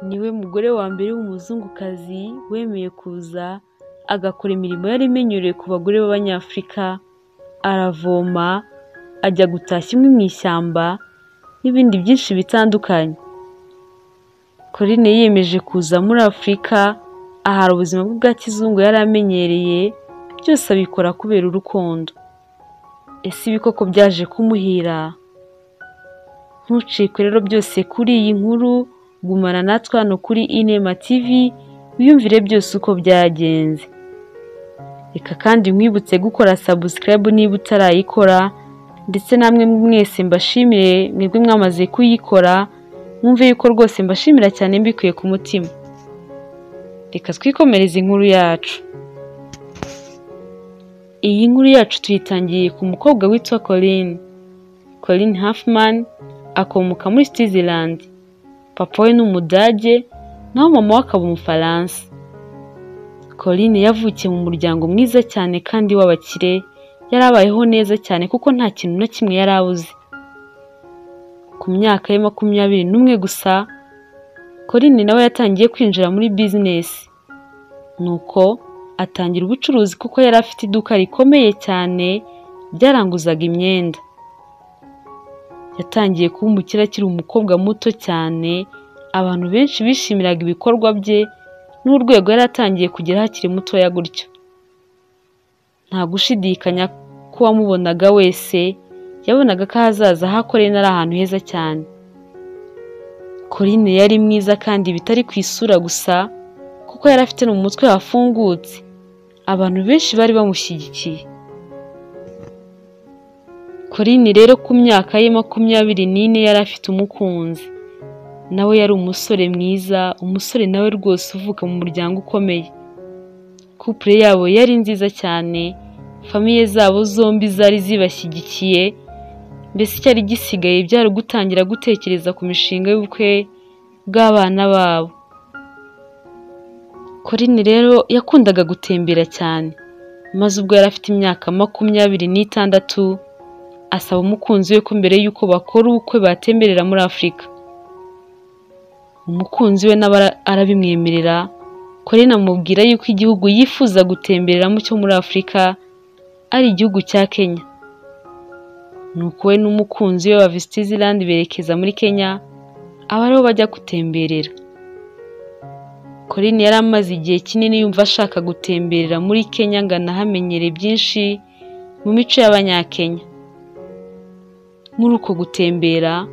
niwe mugore wa mbere w'umuzungukazi wemeye kuza agakora imirimo yari imenyerewe ku bagore b'Abanyafurika, aravoma, ajya gutashya inkwi mu ishyamba n'ibindi byinshi bitandukanye. Corinne yiyemeje kuza muri Afurika ahari ubuzima bwe bwa kizungu yari amenyereye, byose abikora kubera urukundo. Ese ibikoko byaje kumuhira? Ntucikwe rero byose kuri iyi nkuru, gumana natwe hano kuri Inema TV wiyumvire byose uko byagenze. Reka kandi mwibutse gukora subscribe niba utarayikora, ndetse namwe mwese mbashimire mwebwe mwamaze kuyikora, mwumve yuko rwose mbashimira cyane mbikuye ku mutima. Reka twikomereze inkuru yacu. Iyi nkuru yacu tuyitangiye ku mukobwa witwa Corinne Huffman, akomoka muri Switzerland. Papa we ni Umudage naho mama we akaba Umufaransa. Corinne yavukiye mu muryango mwiza cyane kandi w'abakire, yarabayeho neza cyane kuko nta kintu na kimwe yari abuze. Ku myaka ye 21 gusa, Corinne nawe yatangiye kwinjira muri business. Nuko atangira ubucuruzi kuko yari afite iduka rikomeye cyane byaranguzaga imyenda. Yatangiye kuba umukire akiri umukobwa muto cyane, abantu benshi bishimiraga ibikorwa bye n'urwego yari atangiye kugera hakiri mutoya gutyo. Nta gushidikanya ko wamubonaga wese yabonaga ko ahazaza hakoreye ari ahantu heza cyane. Corinne yari mwiza kandi bitari ku isura gusa, kuko yari afite no mu mutwe hafungutse. Abantu benshi bari bamushyigikiye. Corinne rero ku myaka ye 24 yari afite umukunzi. Nawe yari umusore mwiza, umusore nawe rwose uvuka mu muryango ukomeye. Couple yabo yari nziza cyane, famille zabo zombi zari zibashyigikiye. Mbese cyari gisigaye byari gutangira gutekereza ku mishinga y'ubukwe bw'abana babo. Corinne rero yakundaga gutembera cyane, maze ubwo yari afite imyaka 26 asaba umukunzi we ko mbere yuko bakora ubukwe batemberera muri Afurika. Umukunzi we nawe arabimwemerera. Corinne amubwira yuko igihugu yifuza gutembereramo cyo muri Afurika ari igihugu cya Kenya. Nuko we n'umukunzi we wa Switzerland berekeza muri Kenya, aba ariho bajya gutemberera. Corinne yari amaze igihe kinini yumva ashaka gutemberera muri Kenya ngo anahamenyere byinshi mu mico y'Abanyakenya. Muri uko gutembera,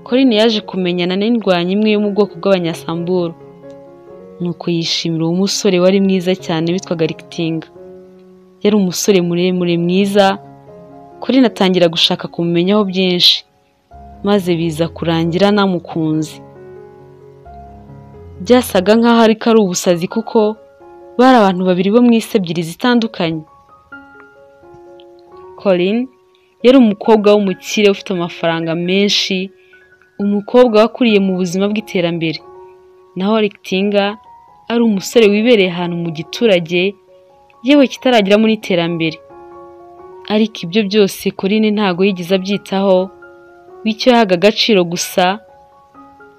Corinne yaje kumenyana n'indwanyi imwe yo mu bwoko bw'Abanyasamburu. Nuko yishimira uwo musore wari mwiza cyane witwaga Rikitinga. Yari umusore muremure mwiza. Corinne atangira gushaka kumumenyaho byinshi, maze biza kurangira namukunze. Byasaga nkaho ari ubusazi kuko bari abantu babiri bo mu isi ebyiri zitandukanye. Corinne yari umukobwa w'umukire ufite amafaranga menshi, umukobwa wakuriye mu buzima bw'iterambere. Naho Rikitinga ari umusore wibereye ahantu mu giturage, yewe kitaragira muri iterambere. Ariko ibyo byose Corinne ntago yigize abyitaho, bityo yahaga agaciro gusa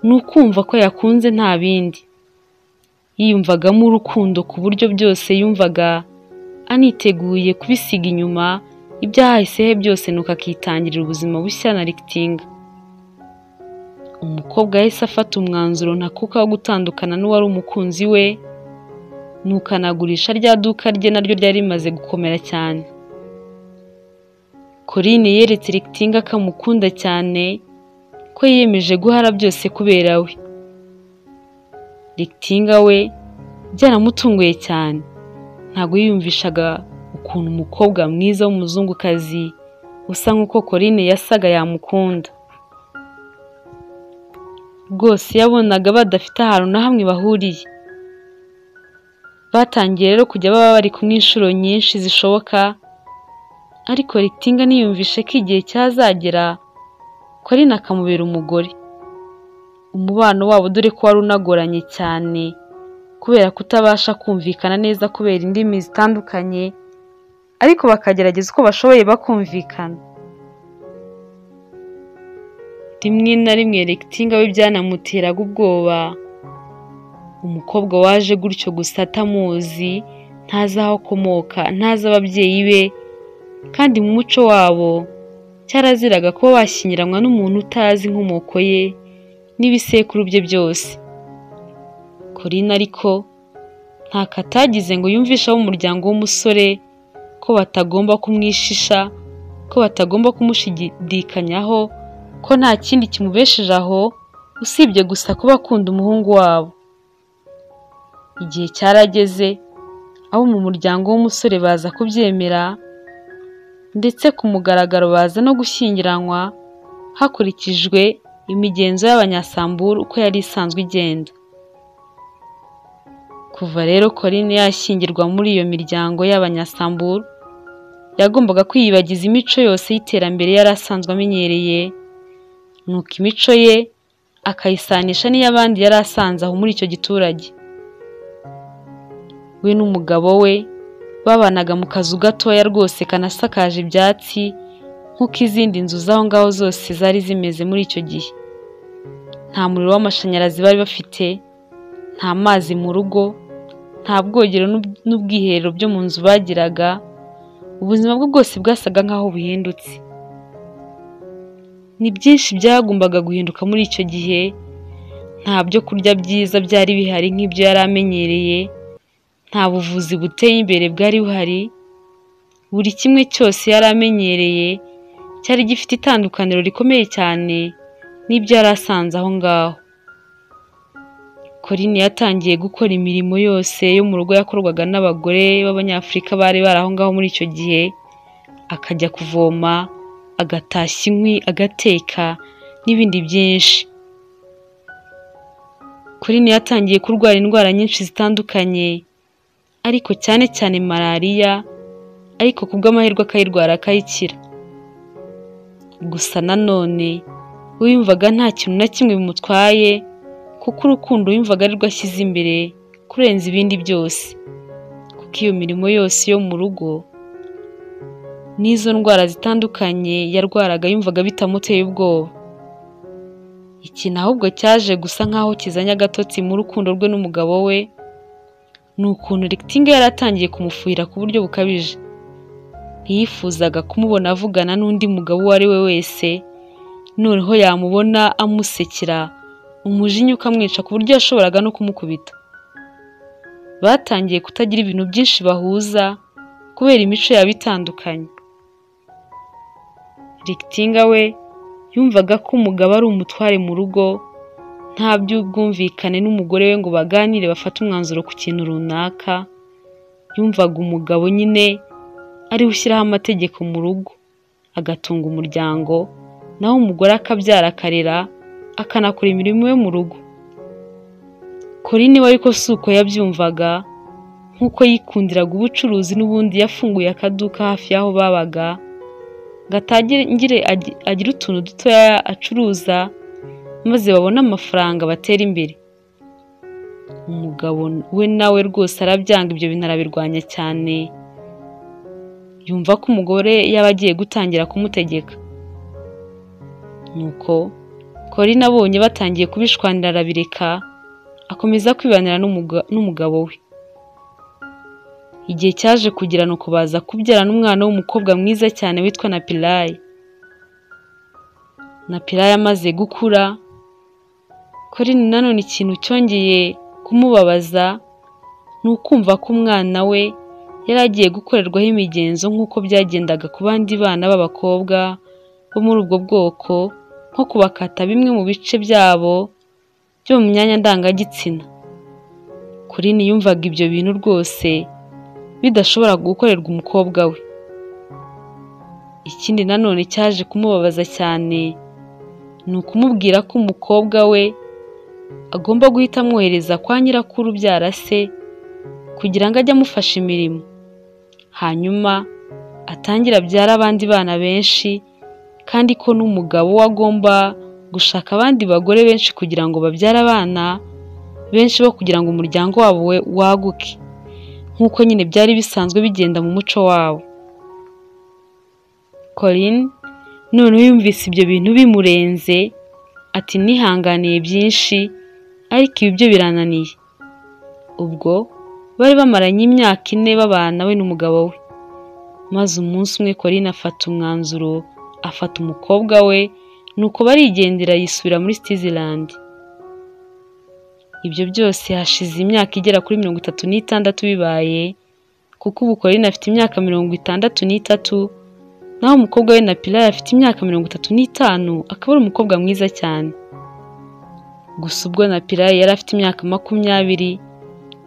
nukumva ko yakunze nta bindi. Yiyumvagamo urukundo ku buryo byose yumvaga aniteguye kubisiga inyuma, ibyahise byose nuko akitangirira ubuzima bushya na Rikitinga. Umukobwa yahise afata umwanzuro ntakuka wo gutandukana n'uwari umukunzi we, nuko anagurisha rya duka rye naryo ryari rimaze gukomera cyane. Corinne yeretse Rikitinga ko amukunda cyane, ko yiyemeje guhara byose kubera we. Rikitinga we byaramutunguye cyane, ntago yiyumvishaga ukuntu umukobwa mwiza w'umuzungukazi usa nk'uko Corinne yasaga yamukunda. Rwose yabonaga badafite ahantu na hamwe bahuriye. Batangiye rero kujya baba bari kumwe inshuro nyinshi zishoboka, ariko Rikitinga niyumvishe ko igihe cyazagera Corinne akamubera umugore. Umubano wabo dore ko wari unagoranye cyane kubera kutabasha kumvikana neza kubera indimi zitandukanye, ariko bakagerageza uko bashoboye bakumvikana. rimwe na rimwe Rikitinga we byanamuteraga ubwoba umukobwa waje gutyo gusa atamuzi, ntazi aho akomoka, ntazi ababyeyi be, kandi mu muco wabo cyaraziraga kuba washyingiranwa n'umuntu utazi inkomoko ye n'ibisekuru bye byose. Corinne ariko ntako atagize ngo yumvishe abo mu muryango w'umusore ko batagomba kumwishisha, ko batagomba kumushidikanyaho, ko nta kindi kimubesheje aho usibye gusa kuba akunda umuhungu wabo. Igihe cyarageze abo mu muryango w'umusore baza kubyemera, ndetse ku mugaragaro baza no gushyingiranwa hakurikijwe imigenzo y'Abanyasamburu uko yari isanzwe igenda. Kuva rero Corinne yashyingirwa muri iyo miryango y'Abanyasamburu, yagombaga kwiyibagiza imico yose y'iterambere yari asanzwe amenyereye, nuko imico ye akayisanisha n'iy'abandi yari asanze aho muri icyo giturage. We n'umugabo we babanaga mu kazu gatoya rwose kanasakaje ibyatsi nk'uko izindi nzu z'aho ngaho zose zari zimeze muri icyo gihe. Nta muriro w'amashanyarazi bari bafite, nta mazi mu rugo, nta bwogero n'ubwiherero byo mu nzu bagiraga. Ubuzima bwe bwose bwasaga nk'aho buhindutse. Ni byinshi byagombaga guhinduka muri icyo gihe. Nta byo kurya byiza byari bihari nk'ibyo yari amenyereye, nta buvuzi buteye imbere bwari buhari. Buri kimwe cyose yari amenyereye cyari gifite itandukaniro rikomeye cyane n'ibyo yari asanze aho ngaho. Corinne yatangiye gukora imirimo yose yo mu rugo yakorwaga n'abagore b'Abanyafurika bari bari aho ngaho muri icyo gihe. Akajya kuvoma, agatashya inkwi, agateka n'ibindi byinshi. Corinne yatangiye kurwara indwara nyinshi zitandukanye, ariko cyane cyane malariya, ariko kubw'amahirwe akayirwara akayikira. Gusa nanone we yumvaga nta kintu na kimwe bimutwaye, kuko urukundo yumvaga ari rwo ashyize imbere kurenza ibindi byose. Kuko iyo mirimo yose yo mu rugo n'izo ndwara zitandukanye yarwaraga yumvaga bitamuteye ubwoba. Ikintu ahubwo cyaje gusa nk'aho kizanye agatotsi mu rukundo rwe n'umugabo we, ni ukuntu Rikitinga yari atangiye kumufuhira ku buryo bukabije. Ntiyifuzaga kumubona avugana n'undi mugabo uwo ari we wese, noneho yamubona amusekera, umujinya ukamwica ku buryo yashoboraga no kumukubita. Batangiye kutagira ibintu byinshi bahuza kubera imico yabo itandukanye. Rikitinga we yumvaga ko umugabo ari umutware mu rugo, nta by'ubwumvikane n'umugore we ngo baganire bafate umwanzuro ku kintu runaka. Yumvaga umugabo nyine ari ushyiraho amategeko mu rugo, agatunga umuryango, naho umugore akabyara akarera, akanakora imirimo yo mu rugo. Corinne we ariko si uko yabyumvaga, nk'uko yikundiraga ubucuruzi n'ubundi yafunguye akaduka hafi y'aho babaga, ngo atangire agire utuntu dutoya acuruza, maze babone amafaranga batera imbere. Umugabo we nawe rwose arabyanga ibyo bintu, arabirwanya cyane. Yumva ko umugore yaba agiye gutangira kumutegeka. Nuko Corinne abonye batangiye kubishwanira arabireka, akomeza kwibanira n'umugabo we. Igihe cyaje kugira nuko baza kubyarana umwana w'umukobwa mwiza cyane witwa Napirayi. Napirayi amaze gukura, Corinne nanone ikintu cyongeye kumubabaza ni ukumva ko umwana we yari agiye gukorerwaho imigenzo nk'uko byagendaga ku bandi bana b'abakobwa bo muri ubwo bwoko, nko kubakata bimwe mu bice byabo byo mu myanya ndangagitsina. Corinne yumvaga ibyo bintu rwose bidashobora gukorerwa umukobwa we. Ikindi nanone cyaje kumubabaza cyane ni ukumubwira ko umukobwa we agomba guhita amwohereza kwa nyirakuru ubyara se kugira ngo ajye amufasha imirimo, hanyuma atangira abyara abandi bana benshi, kandi ko n'umugabo we agomba gushaka abandi bagore benshi kugira ngo babyare abana benshi bo kugira ngo umuryango wabo we waguke, nk'uko nyine byari bisanzwe bigenda mu muco wabo. Corinne noneho yumvise ibyo bintu bimurenze, ati nihanganiye byinshi ariko ibi byo birananiye. ubwo bari bamaranye imyaka 4 babana we n'umugabo we. Maze umunsi umwe Corinne afata umwanzuro, afata umukobwa we, nuko barigendera yisubira muri Switzerland. Ibyo byose hashize imyaka igera kuri 36 bibaye, kuko ubu Corinne afite imyaka 63, naho umukobwa we na Pilar afite imyaka 35, akaba ari umukobwa mwiza cyane. Gusa ubwo na Pilar yari afite imyaka 20,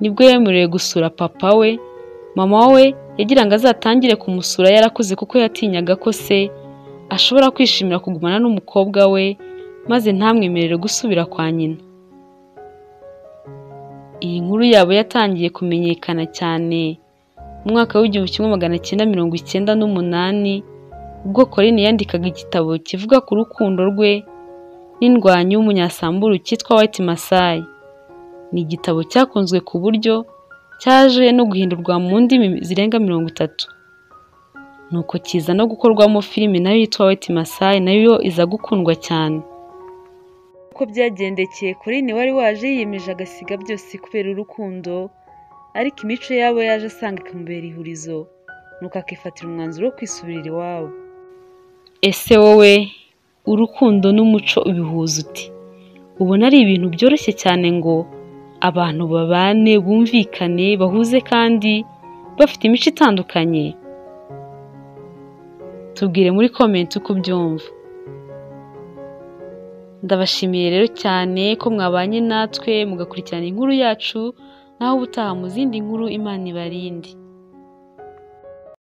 nibwo yemerewe gusura papa we. Mama we yagira ngo azatangire kumusura yarakuze, kuko yatinyaga ko se ashobora kwishimira kugumana n'umukobwa we maze ntamwemerere gusubira kwa nyina. Iyi nkuru yabo yatangiye kumenyekana cyane mu mwaka w'1998, ubwo Corinne yandikaga igitabo kivuga ku rukundo rwe n'indwanyi y'umunyasamburu cyitwa White Masai. Ni igitabo cyakunzwe ku buryo cyaje no guhindurwa mu ndimi zirenga 30, nuko kiza no gukorwamo filime nayo yitwa White Masai, nayo iza gukundwa cyane. Uko byagendekeye Corinne wari waje yiyemeje agasiga byose kubera urukundo, ariko imico yabo yaje asanga ikamubera ihurizo, nuko akifatira umwanzuro wo kwisubirira iwabo. Ese wowe urukundo n'umuco ubihuza uti? Ubona ari ibintu byoroshye cyane ngo abantu babane, bumvikane, bahuze kandi bafite imico itandukanye? Tubwire muri comment uko ubyumva. Ndabashimiye rero cyane ko mwabanye natwe mugakurikirana inkuru yacu, naho ubutaha mu zindi nkuru. Imana ibarinde.